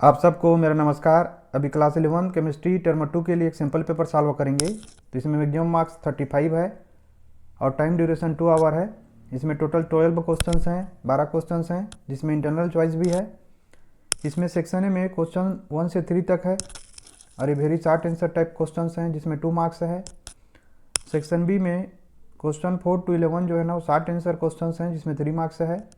आप सबको मेरा नमस्कार। अभी क्लास 11 केमिस्ट्री टर्म 2 के लिए एक सिंपल पेपर सॉल्व करेंगे। तो इसमें मैक्सिमम मार्क्स 35 है और टाइम ड्यूरेशन 2 आवर है। इसमें टोटल 12 क्वेश्चंस हैं, 12 क्वेश्चंस हैं जिसमें इंटरनल चॉइस भी है। इसमें सेक्शन ए में क्वेश्चन 1 से 3 तक है और ये very short answer type questions हैं जिसमें 2 मार्क्स है। सेक्शन बी में क्वेश्चन 4 to 11 जो है ना वो शॉर्ट आंसर क्वेश्चंस हैं जिसमें 3 मार्क्स है।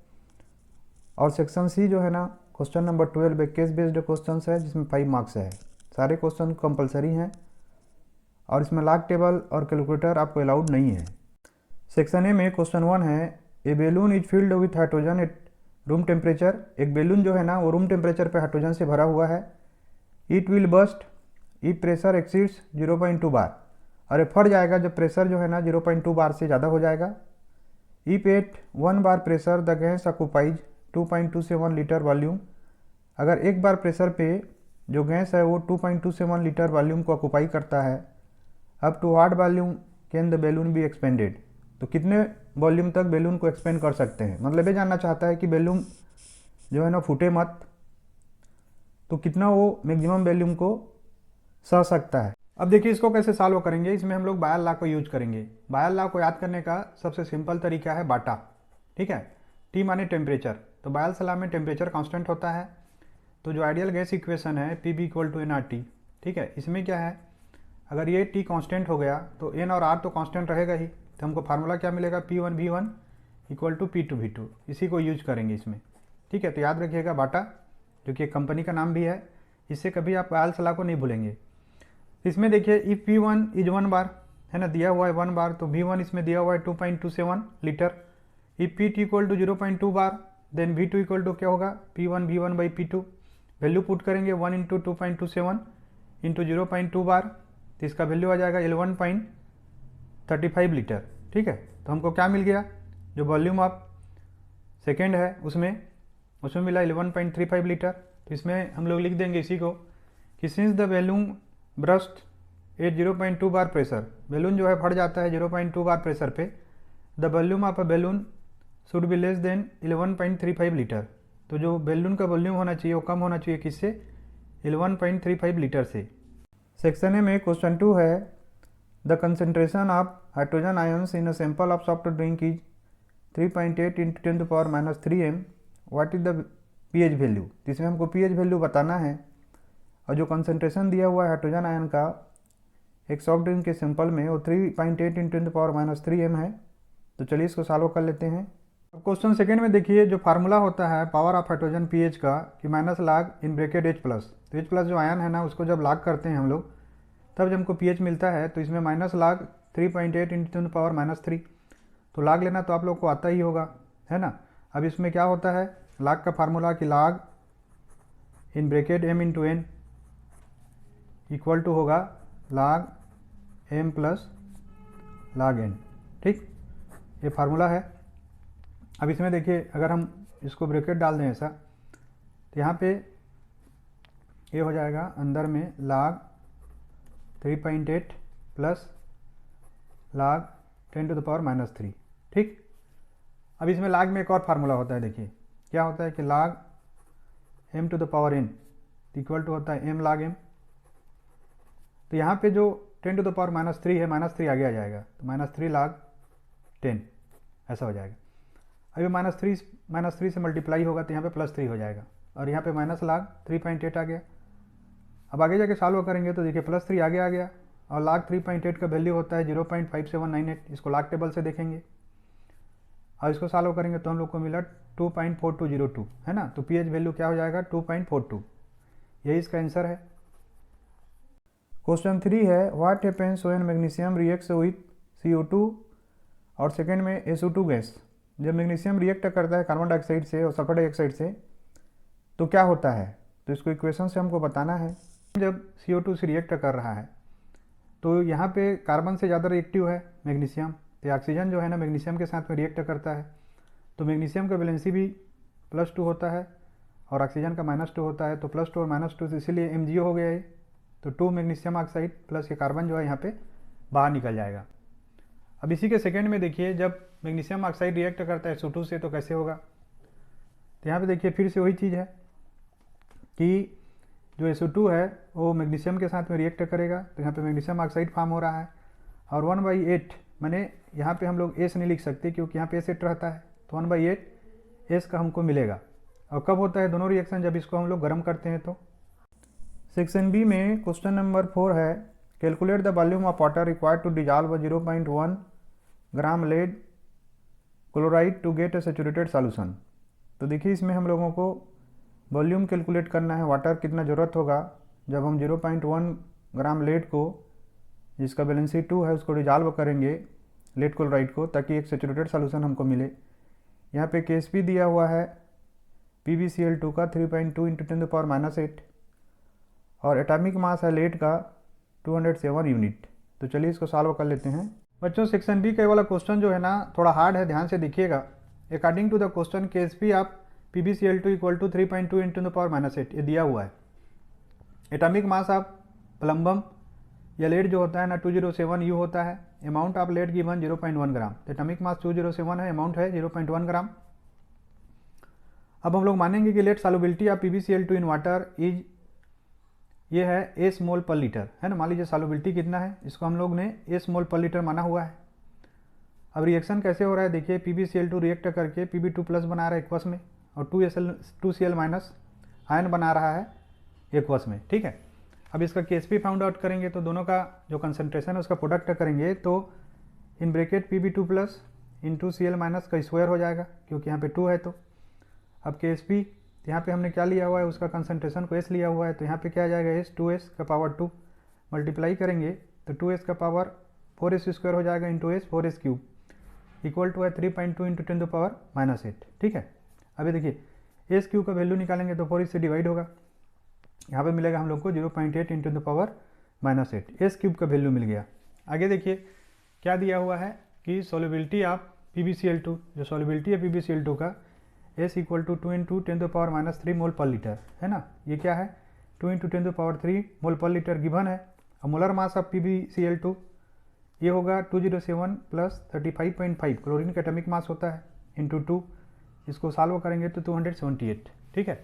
और सेक्शन सी जो है ना question number 12 case based question है जिसमें 5 मार्क्स है। सारे क्वेश्चन कंपलसरी हैं और इसमें लॉग टेबल और कैलकुलेटर आपको अलाउड नहीं है। सेक्शन ए में क्वेश्चन 1 है, a balloon is filled with hydrogen at room temperature. एक बेलून जो है ना वो रूम टेम्परेचर पे हाइड्रोजन से भरा हुआ है। It will burst if pressure exceeds 0.2 bar. और ये फट जाएगा जब प्रेशर जो है ना 0.2 बार से ज़्यादा हो जाएगा। If at 1 bar pressure the gas occupies 2.271 litre volume. अगर एक बार प्रेशर पे जो गैस है वो 2.271 लीटर वॉल्यूम को ऑक्यूपाई करता है। Up to what volume can the balloon be expanded. तो कितने वॉल्यूम तक बैलून को एक्सपेंड कर सकते हैं, मतलब ये जानना चाहता है कि बैलून जो है ना फूटे मत, तो कितना वो मैक्सिमम वॉल्यूम को सह सकता है। अब देखिए इसको कैसे सॉल्व करेंगे। इसमें हम लोग बायल लॉ को यूज करेंगे। बायल लॉ को याद करने का सबसे सिंपल तरीका है बाटा। ठीक है, टी माने टेम्परेचर, तो बायल्स लॉ में टेम्परेचर कांस्टेंट होता है। तो जो आइडियल गैस इक्वेशन है P V equal to N R T. ठीक है, इसमें क्या है, अगर ये टी कांस्टेंट हो गया तो एन और आर तो कांस्टेंट रहेगा ही। तो हमको फार्मूला क्या मिलेगा, P one V one equal to P two V two. इसी को यूज करेंगे इसमें। ठीक है, तो याद रखिएगा बाटा जो कि एक कंपनी का नाम भी है। इससे कभी आप बायल्स लॉ को नहीं भूलेंगे। इसमें देखिए इफ पी वन इज 1 बार है ना, दिया हुआ है 1 बार, तो वी वन इसमें दिया हुआ है 2.27 litre. If P T equal to 0.2 bar then V two equal to क्या होगा, P one V one by P two. Value put करेंगे 1 इंटू 2.27 इंटू 0.2 बार, तो इसका वैल्यू आ जाएगा 11.35 लीटर। ठीक है, तो हमको क्या मिल गया, जो वॉल्यूम ऑफ सेकेंड है उसमें मिला 11.35 लीटर। तो इसमें हम लोग लिख देंगे इसी को कि since the volume burst at 0.2 bar pressure, balloon जो है फट जाता है 0.2 बार प्रेशर पे, the volume of a balloon should be less than 11.35 litre. तो जो बैलून का वॉल्यूम होना चाहिए वो कम होना चाहिए किससे, 11.35 लीटर से। सेक्शन ए में क्वेश्चन 2 है, the concentration of hydrogen ions in a sample of soft drink is 3.8 into 10⁻³ m। What is the pH value. इसमें हमको पीएच वैल्यू बताना है। और जो कंसेंट्रेशन दिया हुआ है हाइड्रोजन आयन का एक सॉफ्ट ड्रिंक के सैंपल में वो 3.8 इंटू 10⁻³ m है। तो चलिए इसको सॉल्व कर लेते हैं। अब क्वेश्चन सेकेंड में देखिए जो फार्मूला होता है पावर ऑफ हाइड्रोजन पीएच का कि माइनस लाग इन ब्रैकेट H प्लस। तो H प्लस जो आयन है ना उसको जब लाग करते हैं हम लोग तब जब हमको पीएच मिलता है। तो इसमें माइनस लाग 3.8 इंटू 10⁻³ तो लाग लेना तो आप लोग को आता ही होगा, है ना। अब इसमें क्या होता है, लाग का फार्मूला कि log in bracket m into n equal to होगा लाग m प्लस लाग n। ठीक, ये फार्मूला है। अब इसमें देखिए अगर हम इसको ब्रैकेट डाल दें ऐसा तो यहाँ पे ये हो जाएगा अंदर में लाग 3.8 प्लस लाग 10⁻³ ठीक। अब इसमें लाग में एक और फार्मूला होता है, देखिए क्या होता है कि लाग m⁻n इक्वल टू होता है m लाग m। तो यहाँ पे जो 10⁻³ है -3 आगे आ जाएगा तो -3 लाग 10 ऐसा हो जाएगा। अभी -3 से मल्टीप्लाई होगा तो यहाँ पे +3 हो जाएगा और यहाँ पे माइनस लाग 3.8 आ गया। अब आगे जाके सॉल्व करेंगे तो देखिए +3 आगे आ गया और लाग 3.8 का वैल्यू होता है 0.5798। इसको लाग टेबल से देखेंगे और इसको सॉल्व करेंगे तो हम लोग को मिला 2.4202 है ना। तो पीएच वैल्यू क्या हो जाएगा 2.42, यही इसका आंसर है। क्वेश्चन 3 है, what happens when magnesium reacts with CO2 और सेकेंड में SO2 गैस। जब मैग्नीशियम रिएक्ट करता है कार्बन डाइऑक्साइड से और सल्फर डाइऑक्साइड से तो क्या होता है, तो इसको इक्वेशन से हमको बताना है। जब CO2 से रिएक्ट कर रहा है तो यहाँ पे कार्बन से ज़्यादा रिएक्टिव है मैग्नीशियम, तो ऑक्सीजन जो है ना मैग्नीशियम के साथ में रिएक्ट करता है। तो मैग्नीशियम का वैलेंसी भी +2 होता है और ऑक्सीजन का -2 होता है। तो +2 और -2 इसीलिए MgO हो गया ये। तो 2 मैग्नीशियम ऑक्साइड प्लस ये कार्बन जो है यहाँ पे बाहर निकल जाएगा। अब इसी के सेकेंड में देखिए जब मैग्नीशियम ऑक्साइड रिएक्ट करता है SO2 से तो कैसे होगा। तो यहाँ पे देखिए फिर से वही चीज़ है कि जो SO2 है वो मैग्नीशियम के साथ में रिएक्ट करेगा, तो यहाँ पे मैग्नीशियम ऑक्साइड फॉर्म हो रहा है। और 1/8 मैंने यहाँ पे हम लोग एस नहीं लिख सकते क्योंकि यहाँ पे एसिड रहता है, तो 1/8 एस का हमको मिलेगा। और कब होता है दोनों रिएक्शन? जब इसको हम लोग गर्म करते हैं। तो सेक्शन बी में क्वेश्चन नंबर 4 है, calculate the volume of water required to dissolve 0.1 gram lead chloride to get a saturated solution. तो देखिए इसमें हम लोगों को वॉल्यूम कैलकुलेट करना है, वाटर कितना ज़रूरत होगा जब हम 0.1 ग्राम लेड को, जिसका वैलेंसी 2 है, उसको डिजॉल्व करेंगे लेड क्लोराइड को, ताकि एक सैचुरेटेड सॉल्यूशन हमको मिले। यहाँ पे KSP दिया हुआ है PbCl2 का 3.2 × 10⁻⁸ और एटॉमिक मास है लेड का 207 यूनिट। तो चलिए इसको सॉल्व कर लेते हैं। बच्चों सेक्शन बी का वाला क्वेश्चन जो है ना थोड़ा हार्ड है, ध्यान से देखिएगा। According to the question KSP of PbCl2 = 3.2 × 10⁻⁸ ये दिया हुआ है। एटॉमिक मास ऑफ प्लम्बम या लेड जो होता है ना 207 U होता है। Amount of lead given 0.1 gram. तो एटॉमिक मास 207 है, अमाउंट है 0.1 ग्राम। अब हम लोग मानेंगे कि lead solubility of PbCl2 in water is, ये है S मोल पर लीटर, है ना। मान लीजिए सॉल्युबिलिटी कितना है, इसको हम लोग ने S मोल पर लीटर माना हुआ है। अब रिएक्शन कैसे हो रहा है देखिए, PbCl2 रिएक्ट करके Pb2+ बना रहा है एक्वस में, और 2Cl- आयन बना रहा है एक्वस में, ठीक है। अब इसका KSP फाउंड आउट करेंगे, तो दोनों का जो कंसंट्रेशन है उसका प्रोडक्ट करेंगे, तो इन ब्रैकेट Pb2+ × Cl- का स्क्वायर हो जाएगा, क्योंकि यहाँ पे 2 है। तो अब KSP यहाँ पे हमने क्या लिया हुआ है, उसका कंसंट्रेशन को S लिया हुआ है, तो यहाँ पे क्या आ जाएगा S 2S का पावर 2 मल्टीप्लाई करेंगे तो 2S का पावर 4S² हो जाएगा into S 4S³ equal to है 3.2 × 10⁻⁸, ठीक है। अभी देखिए S³ का वैल्यू निकालेंगे तो 4 से डिवाइड होगा, यहाँ पे मिलेगा हम लोग को 0.8 × 10⁻⁸। S³ का वैल्यू मिल गया। आगे देखिए क्या दिया हुआ है कि सॉल्युबिलिटी ऑफ PbCl2, जो सॉल्युबिलिटी है PbCl2 का S = 2 × 10⁻³ मोल पर लीटर, है ना। ये क्या है 2 × 10³ मोल पर लीटर गिवन है। और मोलर मास ऑफ PbCl2 ये होगा 207 + 35.5 क्लोरीन का एटॉमिक मास होता है इंटू 2, इसको सॉल्व करेंगे तो 278, ठीक है।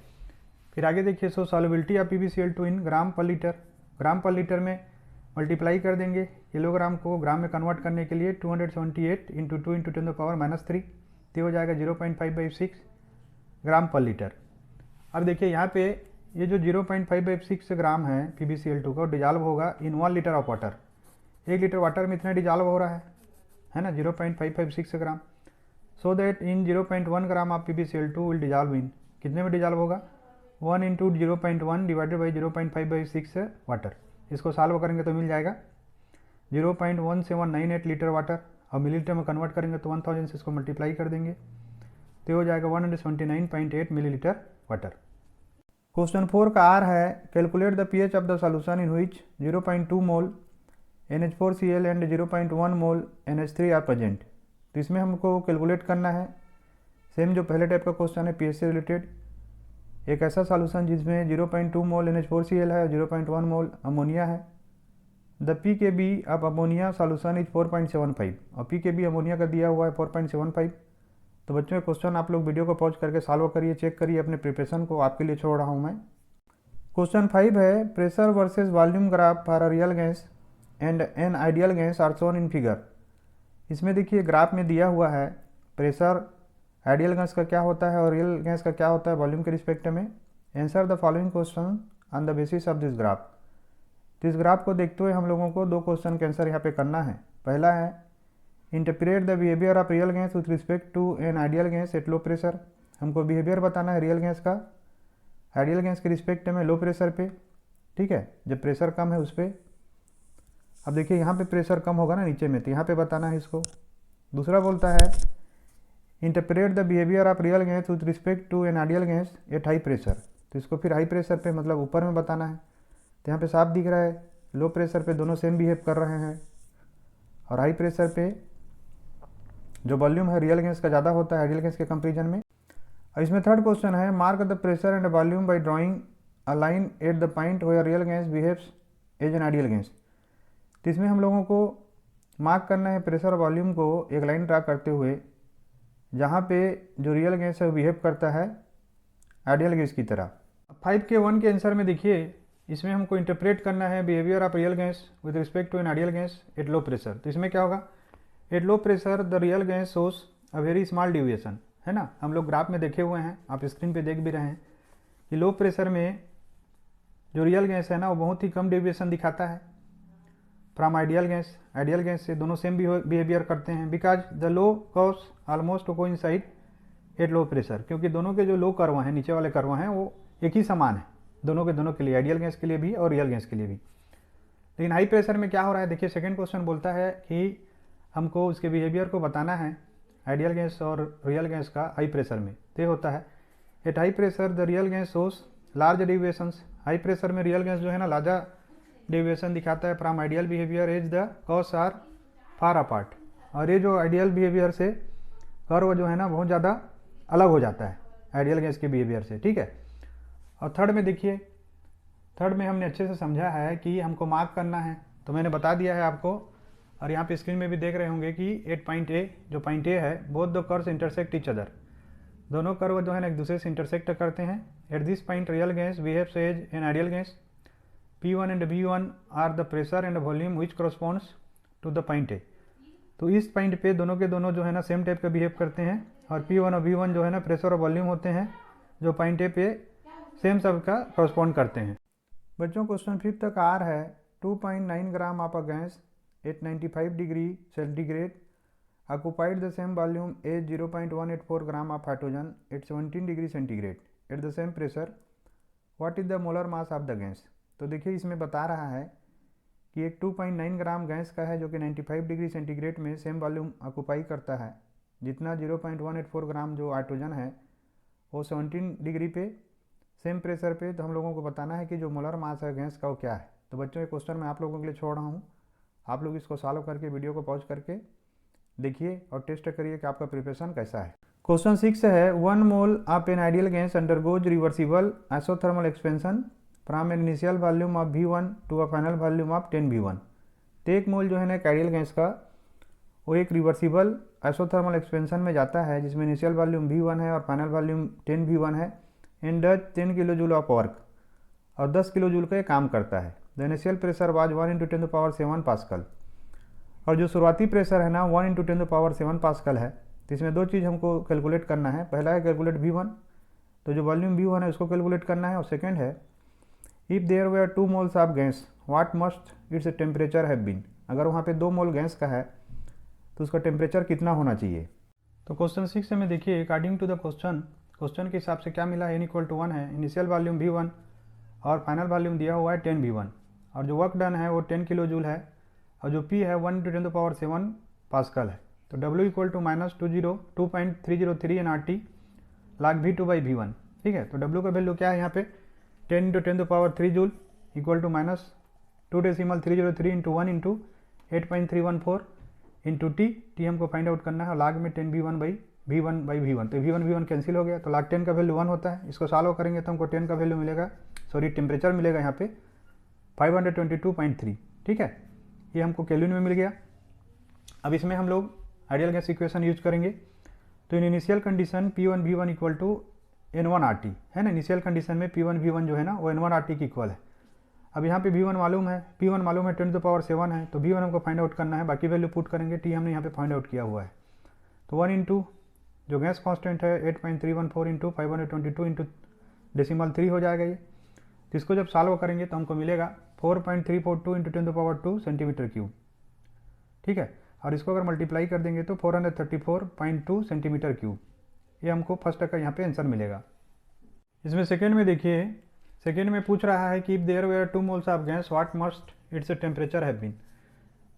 फिर आगे देखिए सॉल्युबिलिटी ऑफ PbCl2 इन ग्राम पर लीटर, ग्राम पर लीटर में मल्टीप्लाई कर देंगे किलोग्राम को ग्राम में कन्वर्ट करने के लिए 278 × 2 × 10⁻³ तो हो जाएगा 0.5/6 ग्राम पर लीटर। अब देखिए यहाँ पे ये जो 0.5/6 ग्राम है PbCl2 का डिजॉल्व होगा in 1 litre of water. 1 litre water में इतना डिजॉल्व हो रहा है ना 0.556 gram. So that in 0.1 gram of PbCl2 will dissolve in, कितने में डिजॉल्व होगा 1 × 0.1 डिवाइडेड बाई 0.5/6 वाटर। इसको सॉल्व करेंगे तो मिल जाएगा 0.1798 लीटर वाटर, और मिलीलीटर में कन्वर्ट करेंगे तो 1000 से इसको मल्टीप्लाई कर देंगे तो हो जाएगा 179.8 मिलीलीटर वाटर। क्वेश्चन 4 का आर है, calculate the pH of the solution in which 0.2 mole NH4Cl and 0.1 mole NH3 are present. तो इसमें हमको कैलकुलेट करना है सेम जो पहले टाइप का क्वेश्चन है pH से रिलेटेड, एक ऐसा सॉल्यूशन जिसमें 0.2 मोल NH4Cl है और 0.1 मोल अमोनिया है। The pKb of ammonia solution is 4.75 और pKb अमोनिया का दिया हुआ है 4.75। तो बच्चों ये क्वेश्चन आप लोग वीडियो को पॉज करके सॉल्व करिए, चेक करिए अपने प्रिपरेशन को, आपके लिए छोड़ रहा हूँ मैं। क्वेश्चन 5 है, pressure versus volume graph for a real gas and an ideal gas are shown in figure. इसमें देखिए ग्राफ में दिया हुआ है प्रेशर आइडियल गैस का क्या होता है और रियल गैस का क्या होता है वॉल्यूम के रिस्पेक्ट में। Answer the following question on the basis of this graph. तो इस ग्राफ को देखते हुए हम लोगों को 2 क्वेश्चन के आंसर यहाँ पे करना है। पहला है interpret the behaviour of real gas with respect to an ideal gas at low pressure. हमको बिहेवियर बताना है रियल गैस का आइडियल गैस के रिस्पेक्ट में लो प्रेशर पे, ठीक है, जब प्रेशर कम है उस पर। अब देखिए यहाँ पे प्रेशर कम होगा ना नीचे में, तो यहाँ पे बताना है इसको। दूसरा बोलता है interpret the behaviour of real gas with respect to an ideal gas at high pressure. तो इसको फिर हाई प्रेशर पे मतलब ऊपर में बताना है। तो यहाँ पे साफ दिख रहा है लो प्रेशर पे दोनों सेम बिहेव कर रहे हैं, और हाई प्रेशर पे जो वॉल्यूम है रियल गैस का ज़्यादा होता है आइडियल गैस के कंपेरिजन में। और इसमें थर्ड क्वेश्चन है, mark the pressure and volume by drawing a line at the point where real gas behaves as an ideal gas. तो इसमें हम लोगों को मार्क करना है प्रेशर और वॉल्यूम को एक लाइन ड्रा करते हुए जहाँ पे जो रियल गैस है वो बिहेव करता है आइडियल गैस की तरह। 5 के 1 के आंसर में देखिए इसमें हमको इंटरप्रेट करना है behaviour of real gas with respect to an ideal gas at low pressure. तो इसमें क्या होगा, at low pressure the real gas shows a very small deviation, है ना। हम लोग ग्राफ में देखे हुए हैं, आप स्क्रीन पे देख भी रहे हैं कि लो प्रेशर में जो रियल गैस है ना वो बहुत ही कम डिविएशन दिखाता है from ideal gas. Ideal gas से दोनों सेम बिहेवियर करते हैं because the low curves almost coincide eight low pressure, क्योंकि दोनों के जो लो कर्व हैं, नीचे वाले कर्व हैं, वो एक ही समान है दोनों के लिए, आइडियल गैस के लिए भी और रियल गैस के लिए भी। लेकिन हाई प्रेशर में क्या हो रहा है, देखिए सेकंड क्वेश्चन बोलता है कि हमको उसके बिहेवियर को बताना है आइडियल गैस और रियल गैस का हाई प्रेशर में। तो होता है at high pressure the real gas shows large deviations. High pressure में रियल गैस जो है ना लार्जा डेविएशन दिखाता है from ideal behaviour as the curves are far apart. और ये जो आइडियल बिहेवियर से कर्व जो है ना बहुत ज़्यादा अलग हो जाता है आइडियल गैस के बिहेवियर से, ठीक है। और थर्ड में देखिए, थर्ड में हमने अच्छे से समझा है कि हमको मार्क करना है, तो मैंने बता दिया है आपको, और यहाँ पे स्क्रीन में भी देख रहे होंगे कि एट पॉइंट ए, जो पॉइंट ए है, both the curves intersect each other. दोनों कर्व जो है ना एक दूसरे से इंटरसेक्ट करते हैं। At this point real gas behaves as an ideal gas. P1 and V1 are the pressure and volume which corresponds to the point A. तो इस पॉइंट पे दोनों के दोनों जो है ना सेम टाइप का बिहेव करते हैं, और P1 और V1 जो है ना प्रेशर और वॉल्यूम होते हैं जो पॉइंट ए पे सेम सबका करस्पॉन्ड करते हैं। बच्चों क्वेश्चन 5 तक आर है 2.9 gram of a gas at 95 degree centigrade occupied the same volume as 0.184 gram of hydrogen at 17 degree centigrade at the same pressure. What is the molar mass of the gas? तो देखिए इसमें बता रहा है कि एक 2.9 ग्राम gas का है जो कि 95 डिग्री सेंटीग्रेड में सेम वॉल्यूम ऑक्यूपाई करता है जितना 0.184 ग्राम जो हाइड्रोजन है वो 17 डिग्री पे सेम प्रेशर पे। तो हम लोगों को बताना है कि जो मोलर मास है गैस का वो क्या है। तो बच्चों ये क्वेश्चन मैं आप लोगों के लिए छोड़ रहा हूँ, आप लोग इसको सॉल्व करके वीडियो को पॉज करके देखिए और टेस्ट करिए कि आपका प्रिपरेशन कैसा है। क्वेश्चन 6 है 1 mole of an ideal gas undergoes reversible isothermal expansion from an initial volume of V1 to a final volume of 10 V1। तो 1 मोल जो है ना एक आइडियल गैस का वो एक रिवर्सिबल आइसोथर्मल एक्सपेंशन में जाता है जिसमें इनिशियल वॉल्यूम V1 है और फाइनल वॉल्यूम 10 V1 है and does 10 kilo joule of work, और 10 किलो जूल का ये काम करता है। The initial pressure was 1 × 10⁻7 pascal, और जो शुरुआती प्रेशर है ना 1 × 10⁻7 पास्कल है। तो इसमें दो चीज़ हमको कैलकुलेट करना है, पहला है कैलकुलेट V1, तो जो वॉल्यूम V1 है उसको कैलकुलेट करना है, और सेकेंड है if there were 2 moles of gas what must its temperature have been. अगर वहाँ पे 2 मोल गैस का है तो उसका टेम्परेचर कितना होना चाहिए। तो क्वेश्चन 6 में देखिए अकॉर्डिंग टू द क्वेश्चन के हिसाब से क्या मिला, n = 1 है, इनिशियल वॉल्यूम V1 और फाइनल वॉल्यूम दिया हुआ है 10 V1, और जो वर्क डन है वो 10 किलो जूल है, और जो P है 1 × 10⁻7 पास्कल है। तो W = 2.303 nRT log V2/V1, ठीक है। तो W का वैल्यू क्या है यहाँ पे 10 × 10⁻3 joule equal to -2.303 × 1 × 8.314 into T हमको फाइंड आउट करना है, और लाग में 10 V1/V1। तो V1 कैंसिल हो गया, तो लाग 10 का वैल्यू 1 होता है। इसको सॉल्व करेंगे तो हमको 10 का वैल्यू मिलेगा, सॉरी टेम्परेचर मिलेगा यहाँ पे 522.3, ठीक है। ये हमको केल्विन में मिल गया। अब इसमें हम लोग आइडियल गैस इक्वेशन यूज करेंगे। तो in initial condition P1 V1 = N1 RT है ना। इनिशियल कंडीशन में P1 V1 जो है ना वो N1 RT की इक्वल है। अब यहाँ पे V1 मालूम है, P1 मालूम है 10⁻7 है, तो V1 हमको फाइंड आउट करना है, बाकी वैल्यू पुट करेंगे, T हमने यहाँ पे फाइंड आउट किया हुआ है। तो 1 इंटू जो गैस कांस्टेंट है 8.314 इंटू 522 इंटू डेसिमल 3 हो जाएगा ये। तो इसको जब सॉल्व करेंगे तो हमको मिलेगा 4.342 इंटू 10⁻2 सेंटीमीटर क्यूब, ठीक है। और इसको अगर मल्टीप्लाई कर देंगे तो 434.2 सेंटीमीटर क्यूब, ये हमको फर्स्ट का यहाँ पे आंसर मिलेगा। इसमें सेकेंड में देखिए, सेकेंड में पूछ रहा है कि if there were 2 moles of gas what must its temperature have been.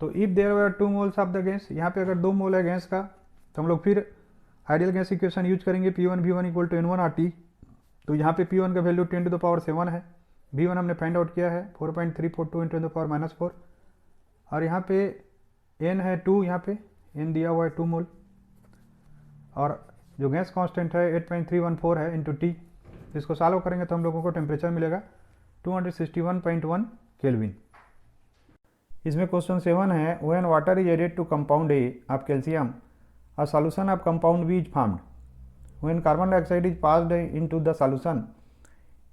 तो if there were 2 moles of the gas, यहाँ पे अगर 2 मोल है गैस का तो हम लोग फिर आइडियल गैस इक्वेशन यूज करेंगे P1 V1 = N1 RT। तो यहाँ पे P1 का वैल्यू 10⁻7 है, V1 हमने फाइंड आउट किया है 4.342 × 10⁻⁻4, और यहाँ पे N है 2, यहाँ पे N दिया हुआ है 2 मोल, और जो गैस कांस्टेंट है 8.314 है इंटू T। इसको सॉल्व करेंगे तो हम लोगों को टेम्परेचर मिलेगा 261.1 केल्विन। इसमें क्वेश्चन 7 है when water is added to compound A of calcium a solution of compound B is formed. When carbon dioxide is passed into the solution,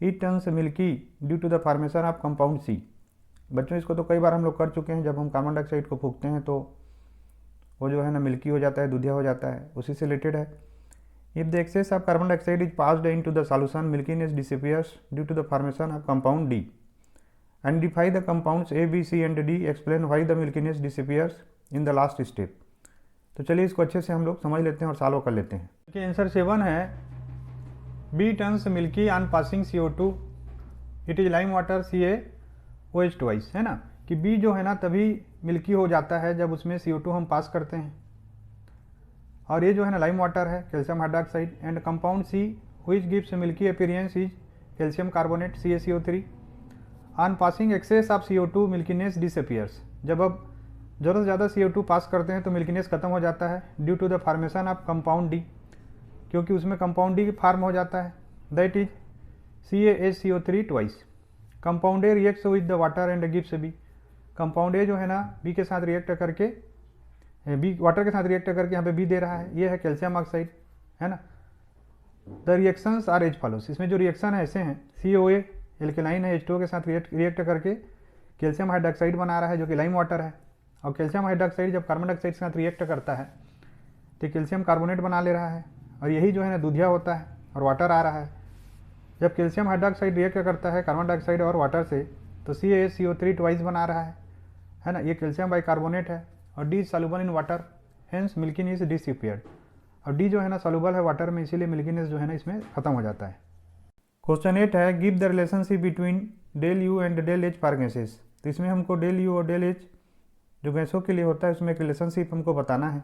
it turns milky due to the formation of compound C. बच्चों इसको तो कई बार हम लोग कर चुके हैं, जब हम कार्बन डाइऑक्साइड को फूकते हैं तो वो जो है ना मिल्की हो जाता है, दूधिया हो जाता है, उसी से रिलेटेड है। If the excess of carbon dioxide is passed into the solution, milkiness disappears due to the formation of compound D. Identify the compounds A B C and D, explain why the milkiness disappears in the last step. तो चलिए इसको अच्छे से हम लोग समझ लेते हैं और सॉल्व कर लेते हैं। देखिए आंसर 7 है, B turns milky on passing CO2, it is lime water CaOH twice, है ना, कि बी जो है ना तभी मिल्की हो जाता है जब उसमें CO2 हम पास करते हैं। और ये जो है ना लाइम वाटर है, calcium hydroxide, and compound C which gives milky appearance is calcium carbonate CaCO3। On passing excess of CO2 milkiness disappears, जब अब ज़रूरत से ज़्यादा CO2 पास करते हैं तो मिल्कीनेस खत्म हो जाता है, due to the formation of compound D, क्योंकि उसमें कंपाउंड डी फार्म हो जाता है, that is CaHCO3 twice. Compound A reacts with the water and gives B, compound A जो है ना बी के साथ रिएक्ट करके, बी वाटर के साथ रिएक्ट करके यहाँ पे बी दे रहा है, ये है कैल्शियम ऑक्साइड, है ना। The reactions are as follows, इसमें जो रिएक्शन है ऐसे हैं, COA एल्केलाइन है, H2O के साथ रिएक्ट करके कैल्शियम हाइड्रोक्साइड बना रहा है जो कि लाइम वाटर है, और कैल्शियम हाइड्रोक्साइड जब कार्बन डाइऑक्साइड के साथ रिएक्ट करता है तो कैल्शियम कार्बोनेट बना ले रहा है, और यही जो है ना दूधिया होता है और वाटर आ रहा है। जब कैल्शियम हाइड्रोक्साइड रिएक्ट करता है कार्बन डाइऑक्साइड और वाटर से तो CaHCO3 ट्वाइस बना रहा है ना, ये कैल्शियम बाइकार्बोनेट है, और D soluble in water, hence milkiness disappeared, और डी जो है ना सॉल्युबल है वाटर में, इसीलिए मिल्कीनेस जो है ना इसमें खत्म हो जाता है। क्वेश्चन 8 है, give the relationship between del U and del H for gases. तो इसमें हमको डेल यू और डेल एच जो गैसों के लिए होता है उसमें एक रिलेशनशिप हमको बताना है।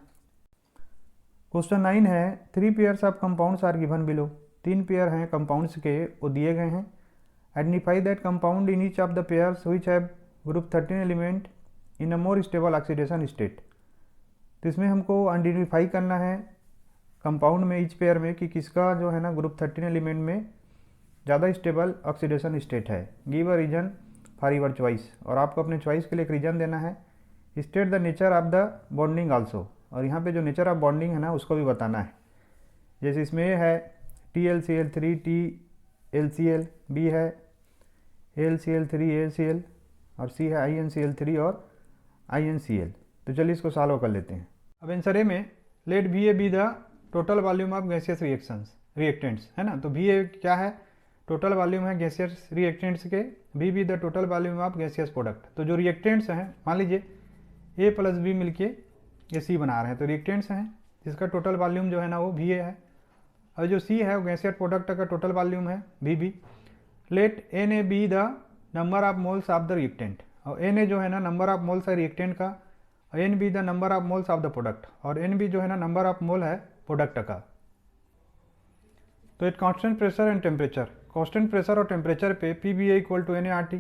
क्वेश्चन 9 है, 3 pairs of compounds are given below, 3 pair हैं कंपाउंड्स के, वो दिए गए हैं। Identify that compound in each of the pairs which have group 13 element in a more stable oxidation state. तो इसमें हमको आइडेंटिफाई करना है कंपाउंड में, ईच पेयर में, कि किसका जो है ना ग्रुप 13 एलिमेंट में ज़्यादा स्टेबल ऑक्सीडेशन स्टेट है। Give a reason for your choice, और आपको अपने चॉइस के लिए एक रीजन देना है। State the nature of the bonding also, और यहाँ पे जो नेचर ऑफ बॉन्डिंग है ना उसको भी बताना है। जैसे इसमें ये है TlCl3 TlCl, B है AlCl3 AlCl, और C है InCl3 और InCl। तो चलिए इसको सॉल्व कर लेते हैं। अब आंसर ए में let VA be the total volume of gaseous reactants, है ना। तो VA क्या है, टोटल वॉल्यूम है गैसियस रिएक्टेंट्स के, B be the total volume of gaseous product. तो जो रिएक्टेंट्स हैं, मान लीजिए A + B मिलके ये C बना रहे हैं, तो रिएक्टेंट्स हैं जिसका टोटल वॉल्यूम जो है ना वो VA है, और जो C है वो गैसियस प्रोडक्ट का टोटल वॉल्यूम है VB। Let Na be the number of moles of the reactant, और Na जो है ना नंबर ऑफ मोल्स है रिएक्टेंट का, और N be the number of moles of the product, और N बी जो है ना नंबर ऑफ मोल है प्रोडक्ट का। तो at constant pressure and temperature, constant pressure और टेम्परेचर पे PBA = NaRT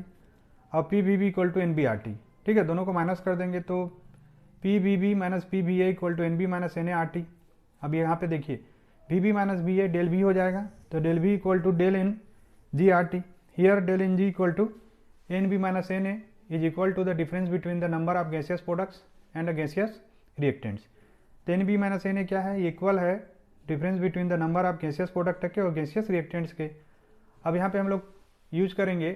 और PBB = NBRT, ठीक है, दोनों को माइनस कर देंगे तो PBB - PBA = NB - NaRT। अब यहाँ पे देखिए VB - BA डेल B हो जाएगा, तो del B = del N GRT, here del NG = NB - Na is equal to the difference between the number of gaseous products and gaseous reactants. तो NB - Na क्या है, इक्वल है difference between the number of gaseous product के और gaseous reactants के। अब यहाँ पे हम लोग यूज करेंगे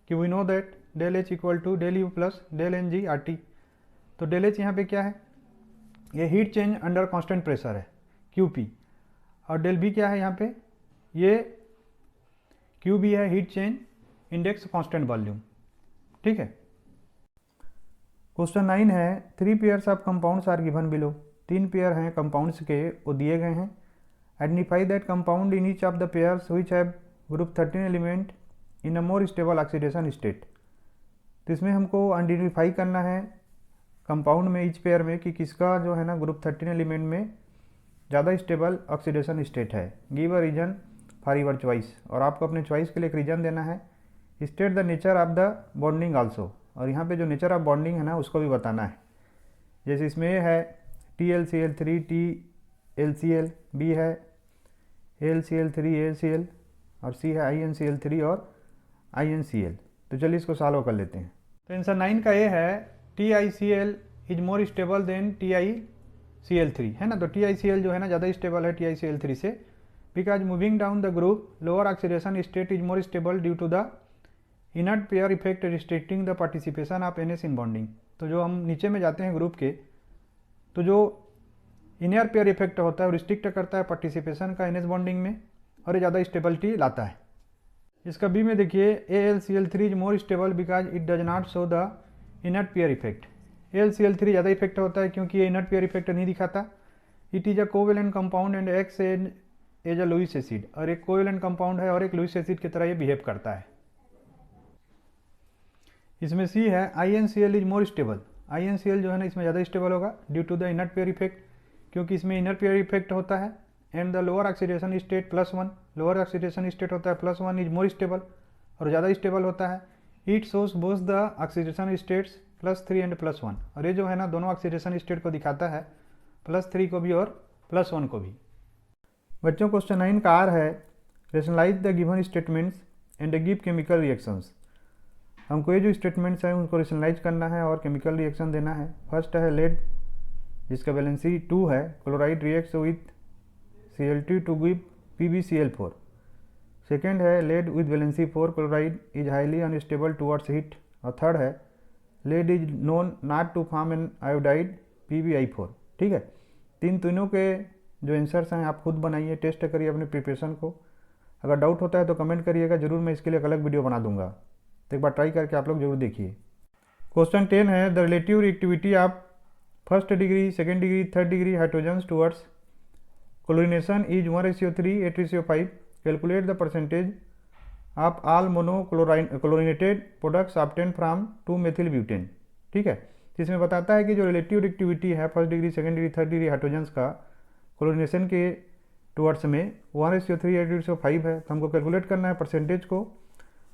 कि we know that del H = del U + del NGRT। तो डेल H यहाँ पे क्या है, ये heat change under constant pressure है QP, और डेल B क्या है यहाँ पे, ये QB है heat change index constant volume, ठीक है। क्वेश्चन 9 है, 3 pairs of compounds are given below, 3 pair हैं कंपाउंड्स के, वो दिए गए हैं। Identify that compound in each of the pairs which have group 13 element in a more stable oxidation state. तो इसमें हमको आइडेंटिफाई करना है कंपाउंड में, ईच पेयर में, कि किसका जो है ना ग्रुप 13 एलिमेंट में ज़्यादा स्टेबल ऑक्सीडेशन स्टेट है। Give a reason for your choice, और आपको अपने चॉइस के लिए एक रीजन देना है। State the nature of the bonding also, और यहाँ पे जो नेचर ऑफ बॉन्डिंग है ना उसको भी बताना है। जैसे इसमें ये है TlCl3 TlCl, B है AlCl3 AlCl, और C है InCl3 और InCl। तो चलिए इसको सॉल्व कर लेते हैं। तो आंसर 9 का ये है, TiCl is more stable then TiCl3, है ना। तो TiCl जो है ना ज़्यादा स्टेबल है TiCl3 से, because moving down the group lower oxidation state is more stable due to the inert pair effect restricting the participation of ns in bonding. तो जो हम नीचे में जाते हैं ग्रुप के, तो जो इनर पेयर इफेक्ट होता है वो रिस्ट्रिक्ट करता है पार्टिसिपेशन का एनएस बॉन्डिंग में, और ये ज़्यादा स्टेबिलिटी लाता है। इसका बी में देखिए AlCl3 is more stable because it does not show the inert pair effect. AlCl3 ज़्यादा इफेक्ट होता है क्योंकि ये इनर्ट पेयर इफेक्ट नहीं दिखाता। It is a covalent compound and acts as a Lewis acid, और एक कोवेलेंट कंपाउंड है और एक लुईस एसिड की तरह ये बिहेव करता है। इसमें सी है InCl is more stable. InCl जो है ना इसमें ज़्यादा स्टेबल होगा due to the inert pair effect, क्योंकि इसमें इनर्ट पेयर इफेक्ट होता है। And the lower oxidation state +1, lower oxidation state होता है +1 इज मोर स्टेबल, और ज़्यादा स्टेबल होता है। It shows both the oxidation states +3 and +1, और ये जो है ना दोनों ऑक्सीडेशन स्टेट को दिखाता है, +3 को भी और +1 को भी। बच्चों क्वेश्चन 9 का आर है rationalise the given statements and give chemical reactions. हमको ये जो स्टेटमेंट्स हैं उनको रेशनलाइज करना है और केमिकल रिएक्शन देना है। फर्स्ट है लेड, जिसका वैलेंसी 2 है, chloride reacts with Cl2 to give PbCl4। Second है lead with valency 4, chloride is highly unstable towards heat. और थर्ड है lead is known not to form an iodide PbI4। ठीक है, तीनों के जो आंसर्स हैं आप खुद बनाइए, टेस्ट करिए अपने प्रिपरेशन को। अगर डाउट होता है तो कमेंट करिएगा, जरूर मैं इसके लिए एक अलग वीडियो बना दूंगा, तो एक बार ट्राई करके आप लोग जरूर देखिए। क्वेश्चन 10 है the relative reactivity of first degree, second degree, third degree hydrogens towards chlorination is 1:3, 8:5। Calculate the percentage of all monochlorinated products obtain from 2-मेथिल ब्यूटेन। ठीक है, इसमें बताता है कि जो रिलेटिव रिएक्टिविटी है first degree, second degree, third degree hydrogens का क्लोरीनेशन के टुवर्ड्स में 1:3, 8:5 है। तो हमको कैलकुलेट करना है परसेंटेज को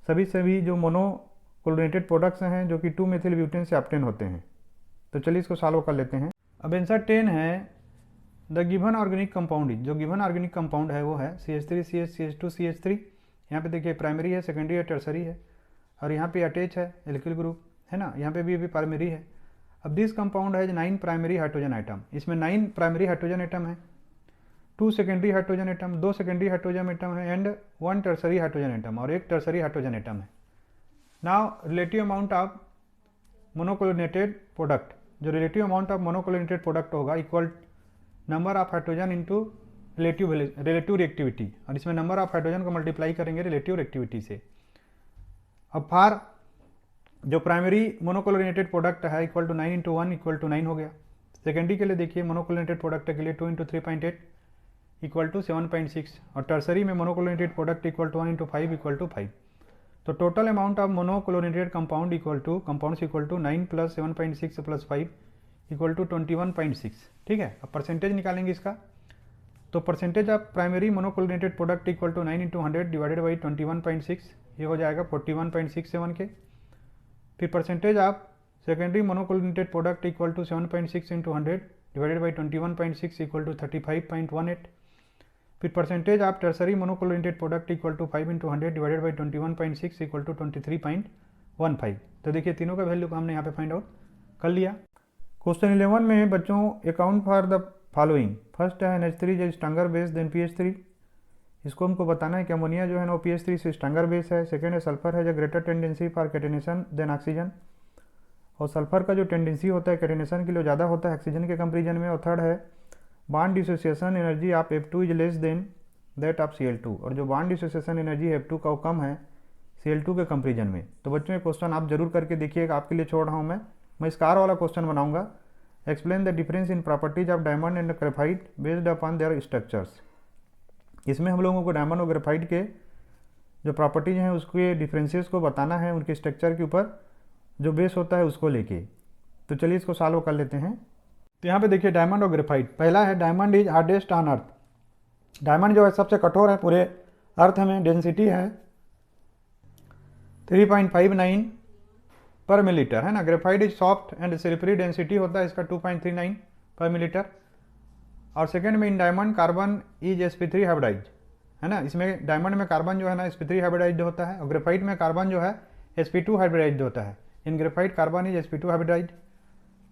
सभी जो मोनोक्लोरिनेटेड प्रोडक्ट्स हैं जो कि 2-मेथिल ब्यूटेन से ऑब्टेन होते हैं। तो चलिए इसको सॉल्व कर लेते हैं। अब आंसर 10 है the given organic compound is, जो गिवन ऑर्गेनिक कंपाउंड है वो है CH3 CH CH2 CH3। यहाँ पे देखिए प्राइमरी है, सेकेंडरी है, टर्सरी है, और यहाँ पे अटैच है एल्किल ग्रुप है ना, यहाँ पे भी अभी प्राइमरी है। अब दिस कंपाउंड है 9 प्राइमरी हाइड्रोजन आइटम, इसमें 9 प्राइमरी हाइड्रोजन आइटम है, 2 secondary hydrogen atom, 2 secondary hydrogen atom है, एंड 1 टर्सरी हाइड्रोजन आइटम और 1 टर्सरी हाइड्रोजन आइटम है। Now relative amount of monochlorinated product, जो relative amount of monochlorinated product होगा equal number of hydrogen into relative reactivity, और इसमें number of hydrogen को multiply करेंगे relative reactivity से। अब फॉर जो प्राइमरी मोनोक्लोरिनेटेड प्रोडक्ट है equal to 9 into 1 equal to 9 हो गया। सेकेंडरी के लिए देखिए मोनोक्लोरिनेटेड प्रोडक्ट के लिए 2 इंटू 3.8 इक्वल टू 7.6, और टर्सरी में monochlorinated product equal to 1 into 5 equal to 5। तो total amount of monochlorinated compound equal to compounds equal to 9 + 7.6 + 5 equal to 21.6। ठीक है, अब परसेंटेज निकालेंगे इसका। तो percentage of primary monochlorinated product equal to 9 into 100 divided by 21.6, ये हो जाएगा 41.67 के। फिर percentage of secondary monochlorinated product equal to 7.6 into 100 divided by 21.6 equal to 35.18। फिर percentage of tertiary monochlorinated product equal to 5 into 100 divided by 21.6 equal to 23.15। तो देखिए तीनों का वैल्यू को हमने यहाँ पे फाइंड आउट कर लिया। क्वेश्चन 11 में बच्चों account for the following. First है NH3 is stronger base then PH3, इसको हमको बताना है कि अमोनिया जो है ना वो PH3 से स्ट्रॉन्गर बेस है। सेकेंड है सल्फर है जो greater tendency for catenation than oxygen, और सल्फर का जो टेंडेंसी होता है कैटेनेशन के लिए ज़्यादा होता है ऑक्सीजन के कंपेरिजन में। और थर्ड है bond dissociation energy of F2 is less than that of Cl2, और जो बॉन्ड डिसोसिएशन एनर्जी F2 का वो कम है Cl2 के कंपेरिजन में। तो बच्चों ये क्वेश्चन आप जरूर करके देखिएगा, आपके लिए छोड़ रहा हूँ मैं इसका आर वाला क्वेश्चन बनाऊंगा। Explain the difference in properties of diamond and graphite based upon their structures. इसमें हम लोगों को डायमंड और ग्रेफाइट के जो प्रॉपर्टीज हैं उसके डिफरेंसेस को बताना है, उनके स्ट्रक्चर के ऊपर जो बेस होता है उसको लेके। तो चलिए इसको सॉल्व कर लेते हैं। तो यहाँ पे देखिए डायमंड और ग्रेफाइट। पहला है diamond is hardest on earth. Diamond जो है सबसे कठोर है पूरे अर्थ में, डेंसिटी है 3.59 पर मिलीलीटर है ना। Graphite is soft and silvery, density होता है इसका 2.39 पर मिलीलीटर। और सेकेंड में in diamond carbon is sp3 hybridise है ना, इसमें डायमंड में कार्बन जो है ना sp3 हाइब्रिडाइज होता है, और ग्रेफाइट में कार्बन जो है sp2 हाइब्रिडाइज होता है। In graphite carbon is sp2 hybridise.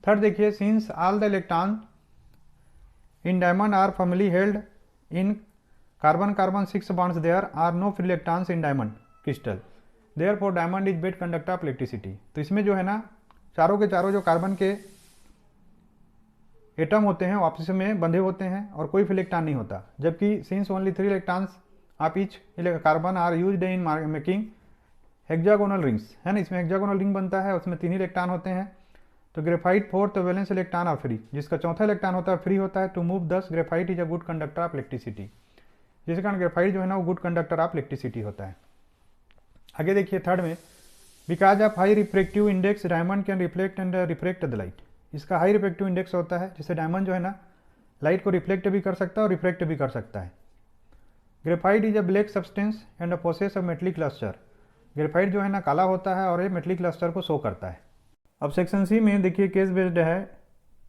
Third देखिए since all the electron in diamond are firmly held in carbon carbon 6 bonds there are no free electrons in diamond crystal, therefore diamond is best conductor of electricity। तो इसमें जो है ना चारों के चारों जो कार्बन के एटम होते हैं वो आपस में बंधे होते हैं और कोई फ्री इलेक्ट्रॉन नहीं होता, जबकि since only 3 electrons of each carbon are used in making hexagonal rings, है ना, इसमें हेक्सागोनल रिंग बनता है, उसमें 3 ही इलेक्ट्रॉन होते हैं। तो graphite 4th valence electron of free, जिसका चौथा इलेक्ट्रॉन होता है फ्री होता है। टू मूव दस graphite is a good conductor of electricity, जिस कारण ग्रेफाइट जो है ना वो गुड कंडक्टर ऑफ इलेक्ट्रिसिटी होता है। आगे देखिए थर्ड में, because of high refractive index diamond can reflect and refract the light. इसका हाई रिफ्रेक्टिव इंडेक्स होता है जिससे डायमंड जो है ना लाइट को रिफ्लेक्ट भी कर सकता है और रिफ्रेक्ट भी कर सकता है। Graphite is a black substance and a process of metallic lustre. Graphite जो है ना काला होता है और ये मेटलिक लस्टर को शो करता है। अब सेक्शन सी में देखिए केस बेस्ड है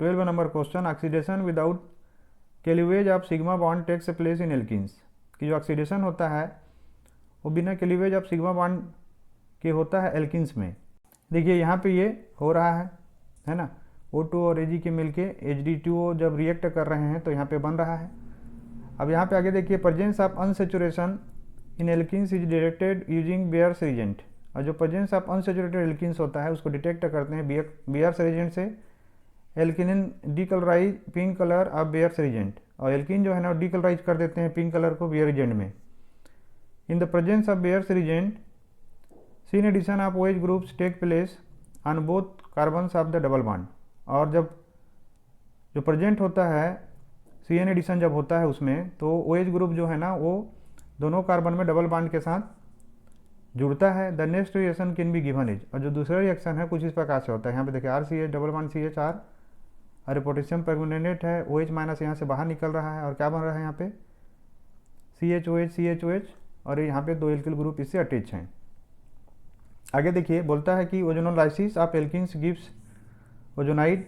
12 number question, oxidation without cleavage of sigma bond takes place in alkenes, कि जो ऑक्सीडेशन होता है वो बिना क्लीवेज ऑफ सिग्मा बॉन्ड के होता है एल्किन्स में। देखिए यहाँ पे ये हो रहा है ना, O2 और Ag के मिलके Hd2O जब रिएक्ट कर रहे हैं तो यहाँ पे बन रहा है। अब यहाँ पे आगे देखिए presence of unsaturation in alkenes is detected using Baeyer's reagent, और जो प्रेजेंस ऑफ अनसेचुरेटेड एल्किन्स होता है उसको डिटेक्ट करते हैं बेयर्स रिजेंट से। Alkene decolourise pink colour of Baeyer's reagent, और एल्किन जो है ना डीकलराइज कर देते हैं पिंक कलर को बेयर रिजेंट में। In the presence of Baeyer's reagent syn addition of OH groups take place on both carbons of the double bond, और जब जो प्रेजेंट होता है CN एडिशन जब होता है उसमें तो OH ग्रुप जो है ना वो दोनों कार्बन में डबल बॉन्ड के साथ जुड़ता है। The next reaction can be given is, और जो दूसरा रिएक्शन है कुछ इस प्रकार से होता है। यहाँ पे देखिए RCH double bond CH R, और पोटेशियम परमैंगनेट है OH माइनस यहाँ से बाहर निकल रहा है और क्या बन रहा है यहाँ पे CHOH, और यहाँ पे 2 एल्किल ग्रुप इससे अटैच हैं। आगे देखिए बोलता है कि ozonolysis of alkenes gives ozonide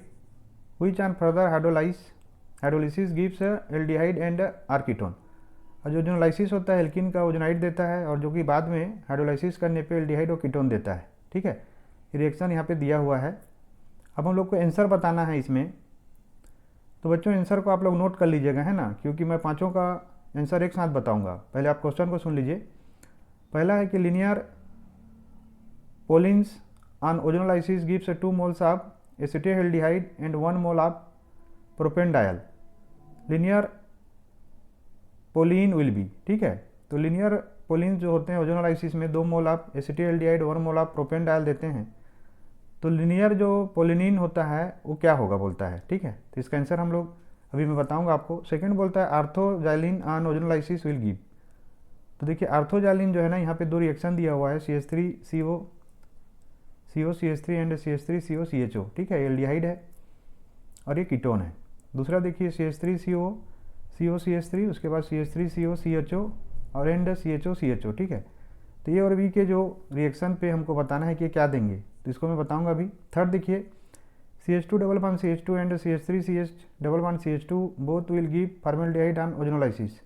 which on further hydrolysis gives aldehyde and or ketone. और जो ओजोनोलाइसिस होता है एल्किन का ओजोनाइड देता है, और जो कि बाद में हाइड्रोलाइसिस करने पे एल्डिहाइड और कीटोन देता है। ठीक है, रिएक्शन यहाँ पे दिया हुआ है। अब हम लोग को आंसर बताना है इसमें, तो बच्चों आंसर को आप लोग नोट कर लीजिएगा, है ना, क्योंकि मैं पाँचों का आंसर एक साथ बताऊँगा। पहले आप क्वेश्चन को सुन लीजिए। पहला है कि linear polyenes on ozonolysis gives 2 moles of acetaldehyde and 1 mole of propanedial. Linear polyene will be, ठीक है, तो लीनियर पोलिन जो होते हैं ओजोनोलाइसिस में 2 mole of acetaldehyde 1 mole of propanedial देते हैं। तो लीनियर जो पोलिनिन होता है वो क्या होगा बोलता है, ठीक है, तो इसका आंसर हम लोग अभी मैं बताऊंगा आपको। सेकंड बोलता है आर्थोजाइलिन ऑन ओजोनोलाइसिस विल गिव। तो देखिए आर्थोजाइलिन जो है ना यहाँ पे 2 रिएक्शन दिया हुआ है CH3CO CH3 and CH3CO CHO, ठीक है, एल्डिहाइड है और ये कीटोन है। दूसरा देखिए CH3CO COCH3, उसके बाद CH3CO CHO और एंड CHO, ठीक है। तो ये और भी के जो रिएक्शन पे हमको बताना है कि क्या देंगे, तो इसको मैं बताऊंगा अभी। थर्ड देखिए CH2 double bond CH2 and CH3CH double bond CH2 both will give formaldehyde on ozonolysis.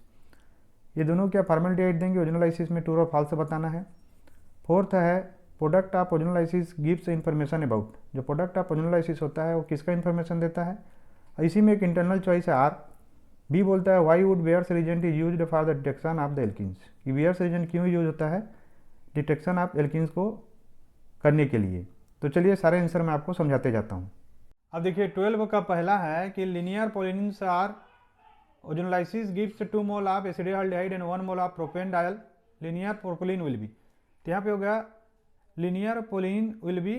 ये दोनों क्या फॉर्मल्डिहाइड देंगे ओजोनोलाइसिस में, ट्रू और फॉल्स बताना है। फोर्थ है product of ozonolysis gives information about. जो प्रोडक्ट ऑफ ओजोनोलाइसिस होता है वो किसका इंफॉर्मेशन देता है। इसी में एक इंटरनल चॉइस है R। बी बोलता है why would Baeyer's reagent is used for the detection of the alkenes, कि बेयर्स रिजेंट क्यों यूज होता है डिटेक्शन ऑफ एल्किन्स को करने के लिए। तो चलिए सारे आंसर मैं आपको समझाते जाता हूँ। अब देखिए 12 का पहला है कि linear polyenes are ozonolysis gives 2 mole of acetaldehyde and 1 mole of propanedial, linear propolyene will be. तो यहाँ पे हो गया linear polyene will be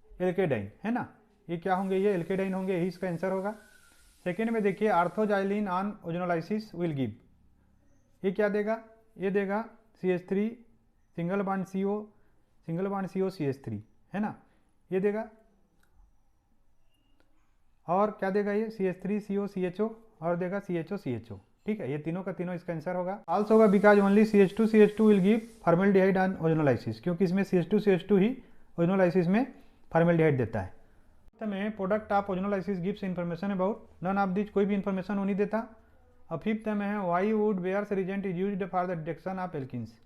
alkadiene, है ना, ये क्या होंगे, ये एल्केडाइन होंगे, यही इसका आंसर होगा। सेकेंड में देखिए आर्थोजाइलिन ऑन ओजोनोलाइसिस विल गिव, ये क्या देगा, ये देगा CH3 single bond CO CH3, है ना, ये देगा। और क्या देगा ये CH3CO CHO और देगा CHO, ठीक है, ये तीनों का तीनों इसका आंसर होगा। आल्सो होगा because only CH2 will give formaldehyde on ozonolysis, क्योंकि इसमें CH2 ही ओजोनोलाइसिस में फॉर्मल्डिहाइड देता है। में product of ozonolysis gives information about none of this, कोई भी इंफॉर्मेशन वो नहीं देता। अब फिफ्थ में है why would Baeyer's reagent is used for the detection of alkenes.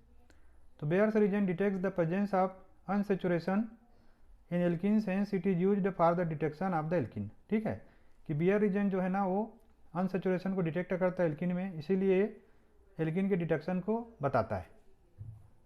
तो Baeyer's reagent detects the presence of unsaturation in alkenes hence it is used for the detection of the alkene, ठीक है, कि bear regent जो है ना वो unsaturation को detect करता है एल्किन में, इसीलिए एल्कीन के डिटेक्शन को बताता है।